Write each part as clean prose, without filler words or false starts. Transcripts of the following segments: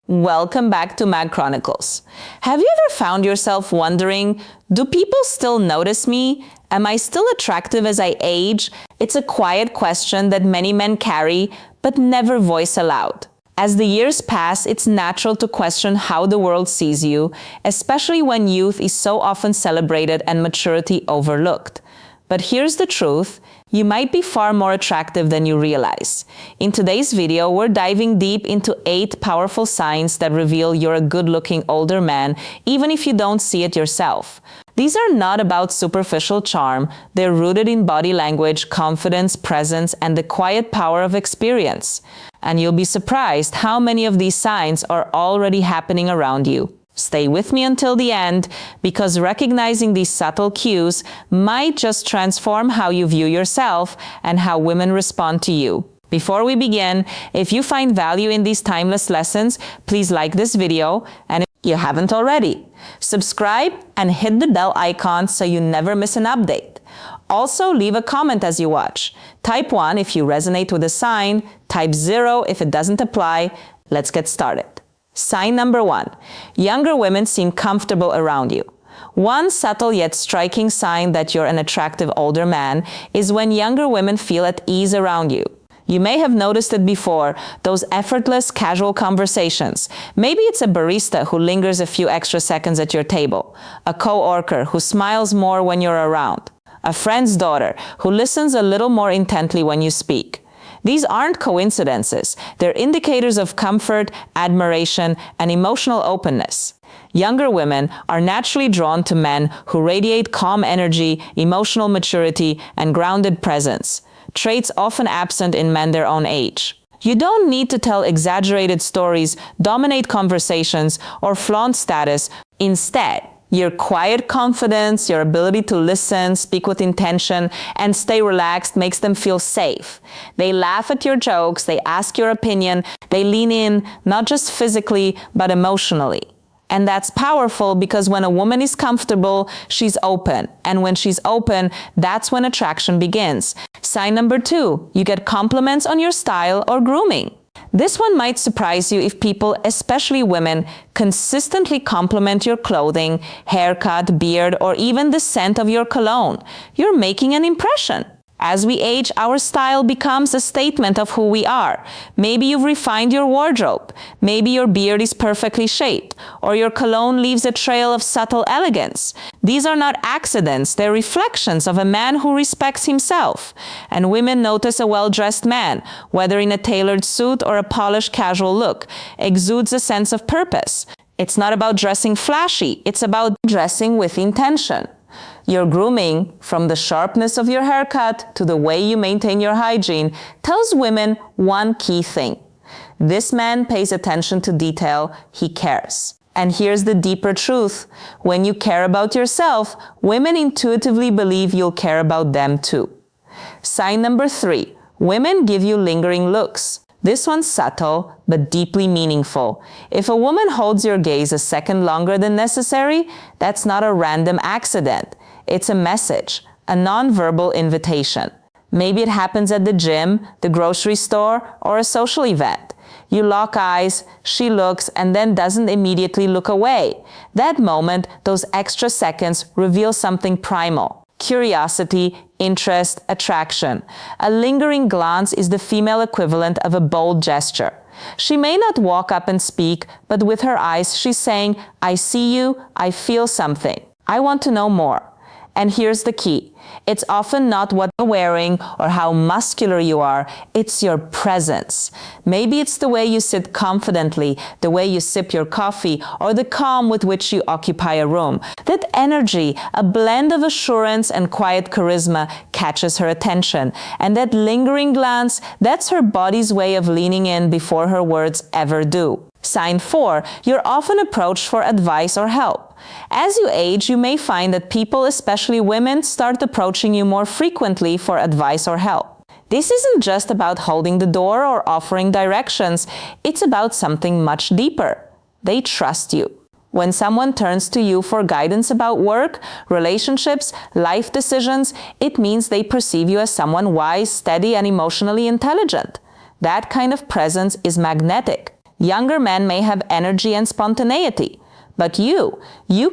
Welcome back to Mag Chronicles. Have you ever found yourself wondering, do people still notice me? Am I still attractive as I age? It's a quiet question that many men carry, but never voice aloud. As the years pass, it's natural to question how the world sees you, especially when youth is so often celebrated and maturity overlooked. But here's the truth. You might be far more attractive than you realize. In today's video, we're diving deep into 8 powerful signs that reveal you're a good-looking older man, even if you don't see it yourself. These are not about superficial charm. They're rooted in body language, confidence, presence, and the quiet power of experience. And you'll be surprised how many of these signs are already happening around you. Stay with me until the end, because recognizing these subtle cues might just transform how you view yourself and how women respond to you. Before we begin, if you find value in these timeless lessons, please like this video, and if you haven't already, subscribe and hit the bell icon so you never miss an update. Also, leave a comment as you watch. Type 1 if you resonate with a sign, type 0 if it doesn't apply. Let's get started. Sign number 1. Younger women seem comfortable around you. One subtle yet striking sign that you're an attractive older man is when younger women feel at ease around you. You may have noticed it before, those effortless, casual conversations. Maybe it's a barista who lingers a few extra seconds at your table, a co-worker who smiles more when you're around, a friend's daughter who listens a little more intently when you speak. These aren't coincidences. They're indicators of comfort, admiration, and emotional openness. Younger women are naturally drawn to men who radiate calm energy, emotional maturity, and grounded presence, traits often absent in men their own age. You don't need to tell exaggerated stories, dominate conversations, or flaunt status. Instead, your quiet confidence, your ability to listen, speak with intention, and stay relaxed makes them feel safe. They laugh at your jokes, they ask your opinion, they lean in, not just physically, but emotionally. And that's powerful because when a woman is comfortable, she's open. And when she's open, that's when attraction begins. Sign number 2, you get compliments on your style or grooming. This one might surprise you if people, especially women, consistently compliment your clothing, haircut, beard, or even the scent of your cologne. You're making an impression. As we age, our style becomes a statement of who we are. Maybe you've refined your wardrobe. Maybe your beard is perfectly shaped, or your cologne leaves a trail of subtle elegance. These are not accidents, they're reflections of a man who respects himself. And women notice a well-dressed man, whether in a tailored suit or a polished casual look, exudes a sense of purpose. It's not about dressing flashy, it's about dressing with intention. Your grooming, from the sharpness of your haircut to the way you maintain your hygiene, tells women one key thing. This man pays attention to detail, he cares. And here's the deeper truth. When you care about yourself, women intuitively believe you'll care about them too. Sign number 3. Women give you lingering looks. This one's subtle, but deeply meaningful. If a woman holds your gaze a second longer than necessary, that's not a random accident. It's a message, a nonverbal invitation. Maybe it happens at the gym, the grocery store, or a social event. You lock eyes, she looks, and then doesn't immediately look away. That moment, those extra seconds, reveal something primal. Curiosity, interest, attraction. A lingering glance is the female equivalent of a bold gesture. She may not walk up and speak, but with her eyes she's saying, I see you, I feel something. I want to know more. And here's the key. It's often not what you're wearing or how muscular you are, it's your presence. Maybe it's the way you sit confidently, the way you sip your coffee, or the calm with which you occupy a room. That energy, a blend of assurance and quiet charisma, catches her attention. And that lingering glance, that's her body's way of leaning in before her words ever do. Sign 4, you're often approached for advice or help. As you age, you may find that people, especially women, start approaching you more frequently for advice or help. This isn't just about holding the door or offering directions, it's about something much deeper. They trust you. When someone turns to you for guidance about work, relationships, life decisions, it means they perceive you as someone wise, steady, and emotionally intelligent. That kind of presence is magnetic. Younger men may have energy and spontaneity. But you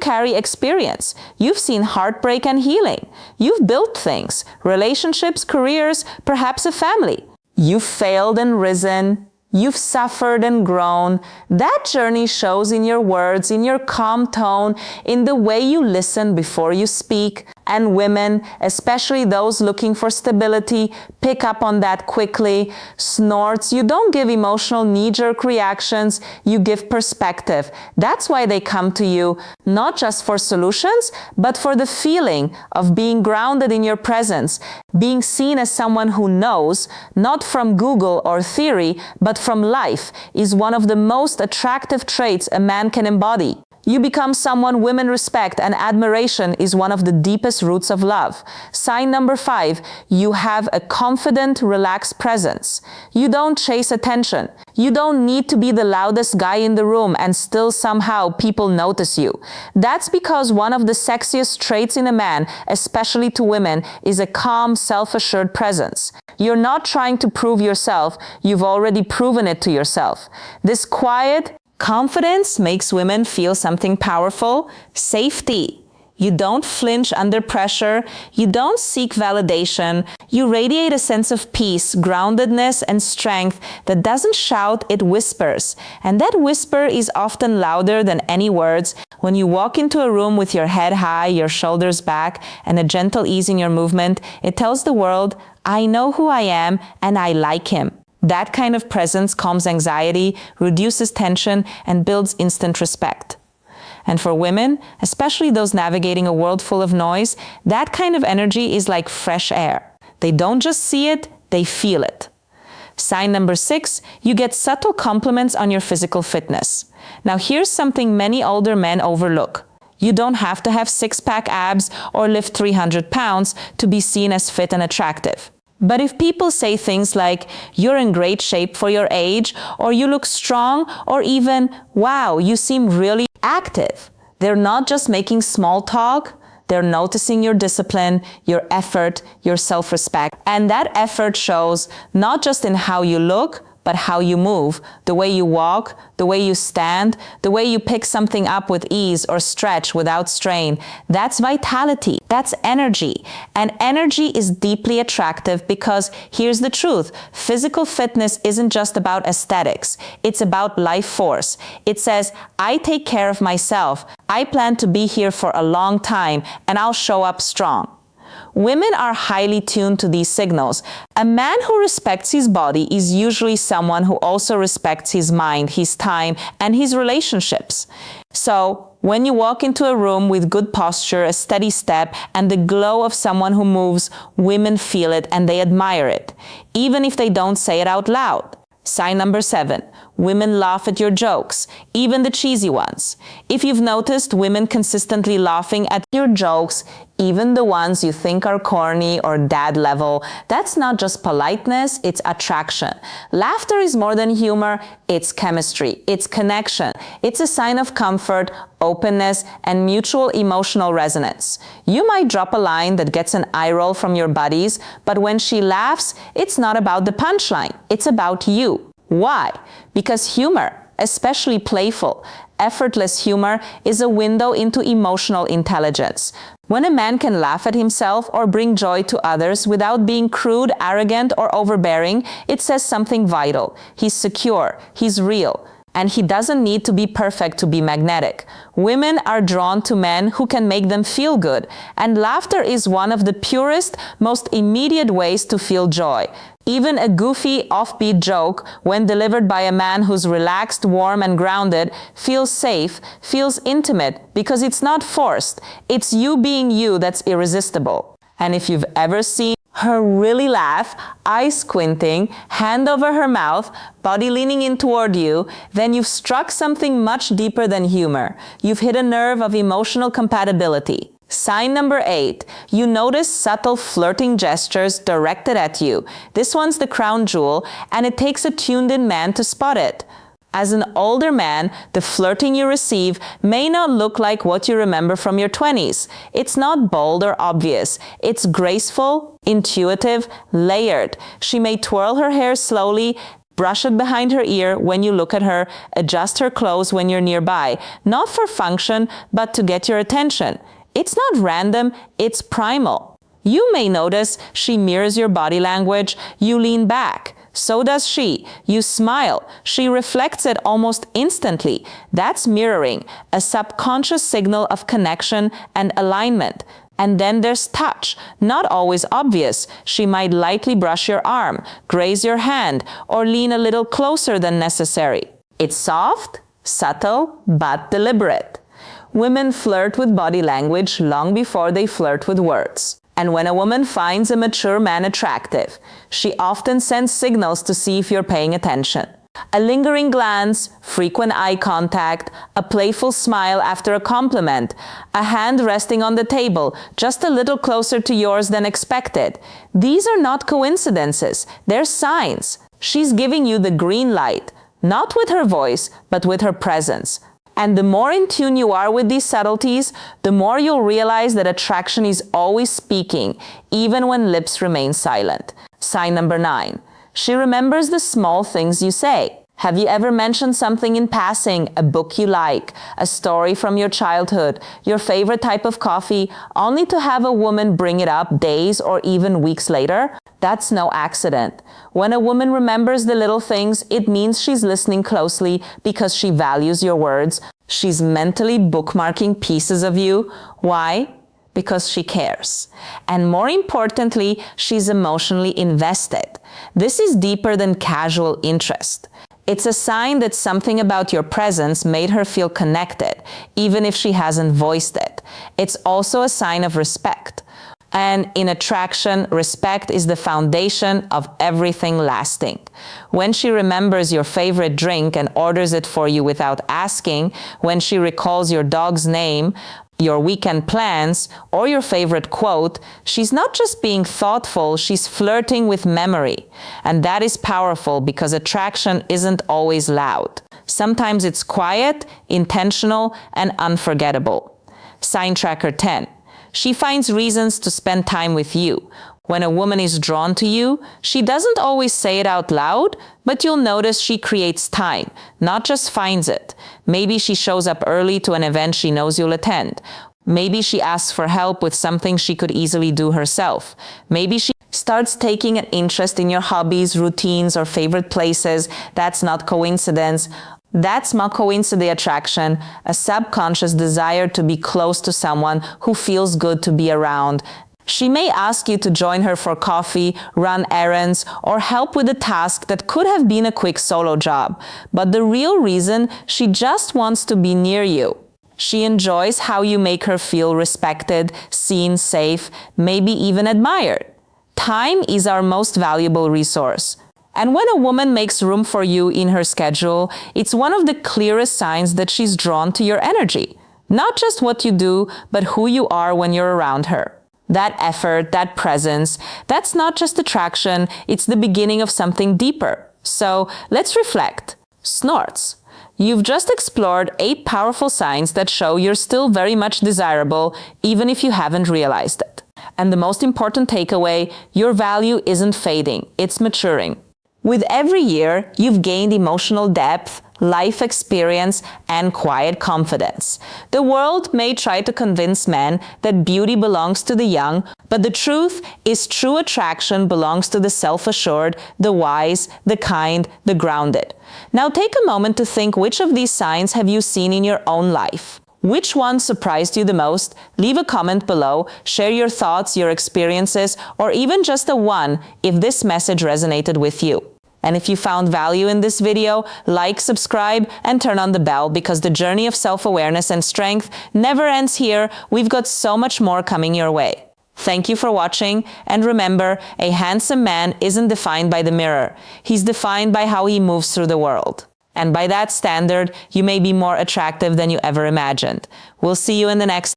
carry experience. You've seen heartbreak and healing. You've built things, relationships, careers, perhaps a family. You've failed and risen. You've suffered and grown. That journey shows in your words, in your calm tone, in the way you listen before you speak. And women, especially those looking for stability, pick up on that quickly. Snorts, you don't give emotional knee-jerk reactions, you give perspective. That's why they come to you, not just for solutions, but for the feeling of being grounded in your presence, being seen as someone who knows, not from Google or theory, but from life, is one of the most attractive traits a man can embody. You become someone women respect, and admiration is one of the deepest roots of love. Sign number 5, you have a confident, relaxed presence. You don't chase attention. You don't need to be the loudest guy in the room and still somehow people notice you. That's because one of the sexiest traits in a man, especially to women, is a calm, self-assured presence. You're not trying to prove yourself. You've already proven it to yourself. This quiet, confidence makes women feel something powerful. Safety. You don't flinch under pressure. You don't seek validation. You radiate a sense of peace, groundedness, and strength that doesn't shout, it whispers. And that whisper is often louder than any words. When you walk into a room with your head high, your shoulders back, and a gentle ease in your movement, it tells the world, I know who I am and I like him. That kind of presence calms anxiety, reduces tension, and builds instant respect. And for women, especially those navigating a world full of noise, that kind of energy is like fresh air. They don't just see it, they feel it. Sign number 6, you get subtle compliments on your physical fitness. Now here's something many older men overlook. You don't have to have six-pack abs or lift 300 pounds to be seen as fit and attractive. But if people say things like, you're in great shape for your age, or you look strong, or even, wow, you seem really active, they're not just making small talk, they're noticing your discipline, your effort, your self-respect. And that effort shows not just in how you look, but how you move, the way you walk, the way you stand, the way you pick something up with ease or stretch without strain. That's vitality. That's energy. And energy is deeply attractive because here's the truth. Physical fitness isn't just about aesthetics. It's about life force. It says, I take care of myself. I plan to be here for a long time and I'll show up strong. Women are highly tuned to these signals. A man who respects his body is usually someone who also respects his mind, his time, and his relationships. So, when you walk into a room with good posture, a steady step, and the glow of someone who moves, women feel it and they admire it, even if they don't say it out loud. Sign number 7. Women laugh at your jokes, even the cheesy ones. If you've noticed women consistently laughing at your jokes, even the ones you think are corny or dad level, that's not just politeness, it's attraction. Laughter is more than humor, it's chemistry, it's connection. It's a sign of comfort, openness, and mutual emotional resonance. You might drop a line that gets an eye roll from your buddies, but when she laughs, it's not about the punchline, it's about you. Why? Because humor, especially playful, effortless humor, is a window into emotional intelligence. When a man can laugh at himself or bring joy to others without being crude, arrogant, or overbearing, it says something vital. He's secure, he's real, and he doesn't need to be perfect to be magnetic. Women are drawn to men who can make them feel good, and laughter is one of the purest, most immediate ways to feel joy. Even a goofy, offbeat joke, when delivered by a man who's relaxed, warm, and grounded, feels safe, feels intimate, because it's not forced. It's you being you that's irresistible. And if you've ever seen her really laugh, eyes squinting, hand over her mouth, body leaning in toward you, then you've struck something much deeper than humor. You've hit a nerve of emotional compatibility. Sign number 8, you notice subtle flirting gestures directed at you. This one's the crown jewel, and it takes a tuned-in man to spot it. As an older man, the flirting you receive may not look like what you remember from your 20s. It's not bold or obvious. It's graceful, intuitive, layered. She may twirl her hair slowly, Brush it behind her ear when you look at her, adjust her clothes when you're nearby, not for function, but to get your attention. It's not random, it's primal. You may notice she mirrors your body language. You lean back. So does she. You smile. She reflects it almost instantly. That's mirroring, a subconscious signal of connection and alignment. And then there's touch, not always obvious. She might lightly brush your arm, graze your hand, or lean a little closer than necessary. It's soft, subtle, but deliberate. Women flirt with body language long before they flirt with words. And when a woman finds a mature man attractive, she often sends signals to see if you're paying attention. A lingering glance, frequent eye contact, a playful smile after a compliment, a hand resting on the table just a little closer to yours than expected. These are not coincidences, they're signs. She's giving you the green light, not with her voice, but with her presence. And the more in tune you are with these subtleties, the more you'll realize that attraction is always speaking, even when lips remain silent. Sign number 9. She remembers the small things you say. Have you ever mentioned something in passing, a book you like, a story from your childhood, your favorite type of coffee, only to have a woman bring it up days or even weeks later? That's no accident. When a woman remembers the little things, it means she's listening closely because she values your words. She's mentally bookmarking pieces of you. Why? Because she cares. And more importantly, she's emotionally invested. This is deeper than casual interest. It's a sign that something about your presence made her feel connected, even if she hasn't voiced it. It's also a sign of respect. And in attraction, respect is the foundation of everything lasting. When she remembers your favorite drink and orders it for you without asking, when she recalls your dog's name, your weekend plans, or your favorite quote, she's not just being thoughtful, she's flirting with memory. And that is powerful because attraction isn't always loud. Sometimes it's quiet, intentional, and unforgettable. Sign tracker 10. She finds reasons to spend time with you. When a woman is drawn to you, she doesn't always say it out loud, but you'll notice she creates time, not just finds it. Maybe she shows up early to an event she knows you'll attend. Maybe she asks for help with something she could easily do herself. Maybe she starts taking an interest in your hobbies, routines, or favorite places. That's not coincidence. That's makoincidence attraction, a subconscious desire to be close to someone who feels good to be around. She may ask you to join her for coffee, run errands, or help with a task that could have been a quick solo job. But the real reason, she just wants to be near you. She enjoys how you make her feel respected, seen, safe, maybe even admired. Time is our most valuable resource. And when a woman makes room for you in her schedule, it's one of the clearest signs that she's drawn to your energy. Not just what you do, but who you are when you're around her. That effort, that presence, that's not just attraction, it's the beginning of something deeper. So let's reflect. Snorts. You've just explored 8 powerful signs that show you're still very much desirable, even if you haven't realized it. And the most important takeaway, your value isn't fading, it's maturing. With every year, you've gained emotional depth, life experience, and quiet confidence. The world may try to convince men that beauty belongs to the young, but the truth is true attraction belongs to the self-assured, the wise, the kind, the grounded. Now take a moment to think, which of these signs have you seen in your own life? Which one surprised you the most? Leave a comment below, share your thoughts, your experiences, or even just a one if this message resonated with you. And if you found value in this video, like, subscribe, and turn on the bell because the journey of self-awareness and strength never ends here. We've got so much more coming your way. Thank you for watching, and remember, a handsome man isn't defined by the mirror. He's defined by how he moves through the world. And by that standard, you may be more attractive than you ever imagined. We'll see you in the next